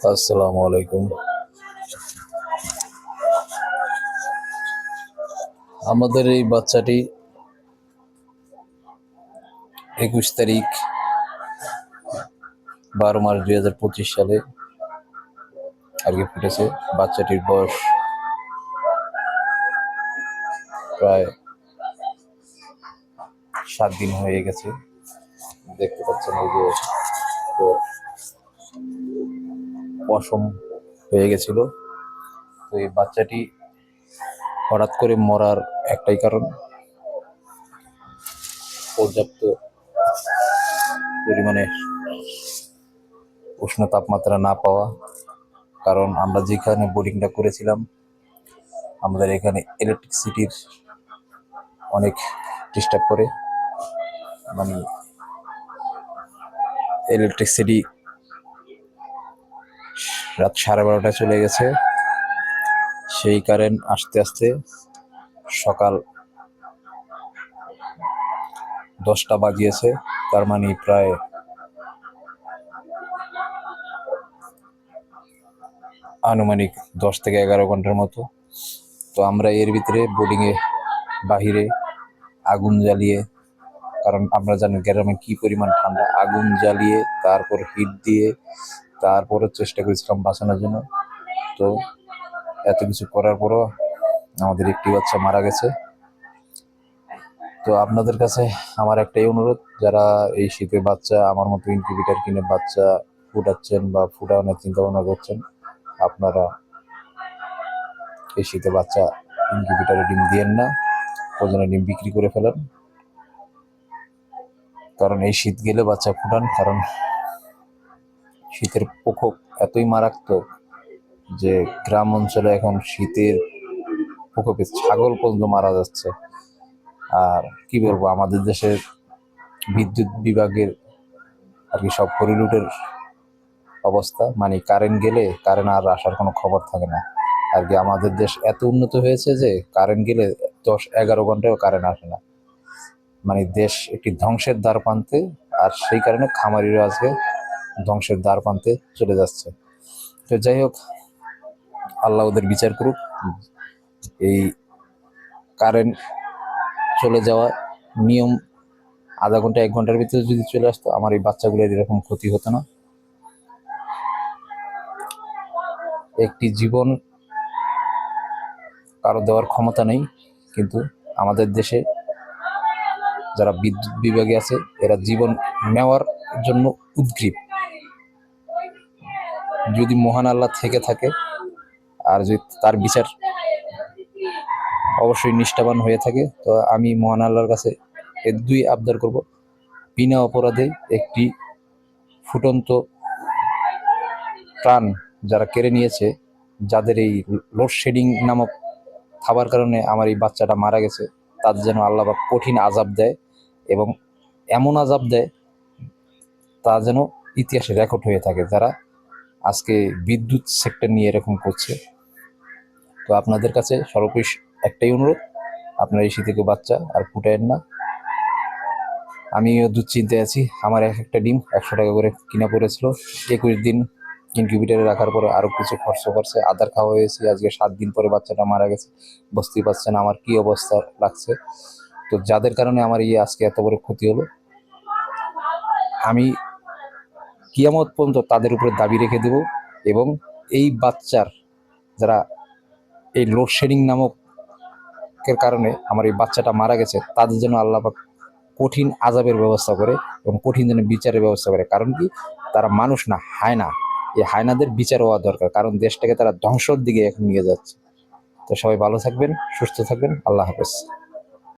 আসসালামু আলাইকুম। আমাদের এই বাচ্চাটি 21 তারিখ 12 মার্চ 2025 সালে আর কি ফুটেছে। বাচ্চাটির বয়স প্রায় 7 দিন হয়ে গেছে। দেখতে পাচ্ছেন এই যে পশম হয়ে গেছিল। তো এই বাচ্চাটি হঠাৎ করে মরার একটাই কারণ, পর্যাপ্ত পরিমাণে উষ্ণ তাপমাত্রা না পাওয়া। কারণ আমরা যেখানে বোর্ডিংটা করেছিলাম, আমাদের এখানে ইলেকট্রিসিটির অনেক ডিস্টার্ব করে, মানে ইলেকট্রিসিটি রাত 12:30টায় চলে গেছে। সেই কারেন্ট আস্তে আস্তে সকাল 10টা বাজিয়েছে, তার মানে প্রায় আনুমানিক 10 থেকে 11 ঘন্টার মতো। তো আমরা এর ভিতরে বোর্ডিংয়ে বাহিরে আগুন জ্বালিয়ে, কারণ আমরা জানি গ্রামে কি পরিমাণ ঠান্ডা, আগুন জ্বালিয়ে তারপর হিট দিয়ে তারপরে চেষ্টা করেছিলাম বাঁচানোর জন্য। তো এত কিছু করার পরও আমাদের একটি বাচ্চা মারা গেছে। তো আপনাদের কাছে আমার একটাই অনুরোধ, যারা এই শীতে বাচ্চা আমার মতো ইনকিউবেটর কিনে বাচ্চা ফুটাচ্ছেন বা ফুটানোর চিন্তা ভাবনা করছেন, আপনারা এই শীতে বাচ্চা ইনকিউবেটরে ডিম দিয়েন না, ওজনে ডিম বিক্রি করে ফেলেন। কারণ এই শীত গেলে বাচ্চা ফুটান, কারণ শীতের প্রকোপ এতই মারাত্মক যে গ্রাম অঞ্চলে এখন শীতের প্রকোপে ছাগল পর্যন্ত মারা যাচ্ছে। আর কি বলবো, আমাদের দেশের বিদ্যুৎ বিভাগের আর কি সব হরিলুটের অবস্থা, মানে কারেন্ট গেলে কারেন্ট আর আসার কোনো খবর থাকে না আর কি। আমাদের দেশ এত উন্নত হয়েছে যে কারেন্ট গেলে 10-11 ঘন্টাও কারেন্ট আসে না, মানে দেশ একটি ধ্বংসের দ্বার প্রান্তে। আর সেই কারণে খামারিরা আজকে ধ্বংসের দ্বার প্রান্তে চলে যাচ্ছে। তো যাই হোক, আল্লাহ ওদের বিচার করুক। এই কারেন্ট চলে যাওয়া নিয়ম আধা ঘন্টা 1 ঘন্টার ভিতরে যদি চলে আসতো, আমার এই বাচ্চাগুলোর এরকম ক্ষতি হতো না। একটি জীবন কারো দেওয়ার ক্ষমতা নেই, কিন্তু আমাদের দেশে যারা বিদ্যুৎ বিভাগে আছে এরা জীবন নেওয়ার জন্য উদগ্রীব। যদি মহান আল্লাহ থেকে থাকে আর যদি তার বিচার অবশ্যই নিষ্ঠাবান হয়ে থাকে, তো আমি মহান আল্লাহর কাছে এর দুই আবদার করব, বিনা অপরাধে একটি ফুটন্ত প্রাণ যারা কেড়ে নিয়েছে, যাদের এই লোডশেডিং নামক খাবার কারণে আমার এই বাচ্চাটা মারা গেছে, তাদের যেন আল্লাহ পাক কঠিন আযাব দেয়, এবং এমন আযাব দেয় তা যেন ইতিহাসে রেকর্ড হয়ে থাকে, যারা আজকে বিদ্যুৎ সেক্টর নিয়ে এরকম করছে। তো আপনাদের কাছে সর্বশেষ একটাই অনুরোধ, আপনারা এই শীতে বাচ্চা আর ফুটায়েন না। আমিও দুশ্চিন্তায় আছি। আমার একটা ডিম 100 টাকা করে কিনা পড়েছিল। 21 দিন ইনকিউবেটরে রাখার পরে আরো কিছু খরচ করছে, আদার খাওয়া হয়েছে। আজকে 7 দিন পরে বাচ্চাটা মারা গেছে। বুঝতেই পারছেন আমার কি অবস্থা লাগছে। তো যাদের কারণে আমার এই আজকে এত বড় ক্ষতি হলো, আমি কিয়ামত পর্যন্ত তাদের উপরে দাবি রেখে দেব, এবং এই বাচ্চার যারা এই লোডশেডিং নামক কারণে আমার এই বাচ্চাটা মারা গেছে, তাদের জন্য আল্লাহ পাক কঠিন আযাবের ব্যবস্থা করে এবং কঠিন যেন বিচারের ব্যবস্থা করে। কারণ কি, তারা মানুষ না, হায়না। এই হায়নাদের বিচার হওয়া দরকার, কারণ দেশটাকে তারা ধ্বংসের দিকে এখন নিয়ে যাচ্ছে। তো সবাই ভালো থাকবেন, সুস্থ থাকবেন, আল্লাহ হাফেজ।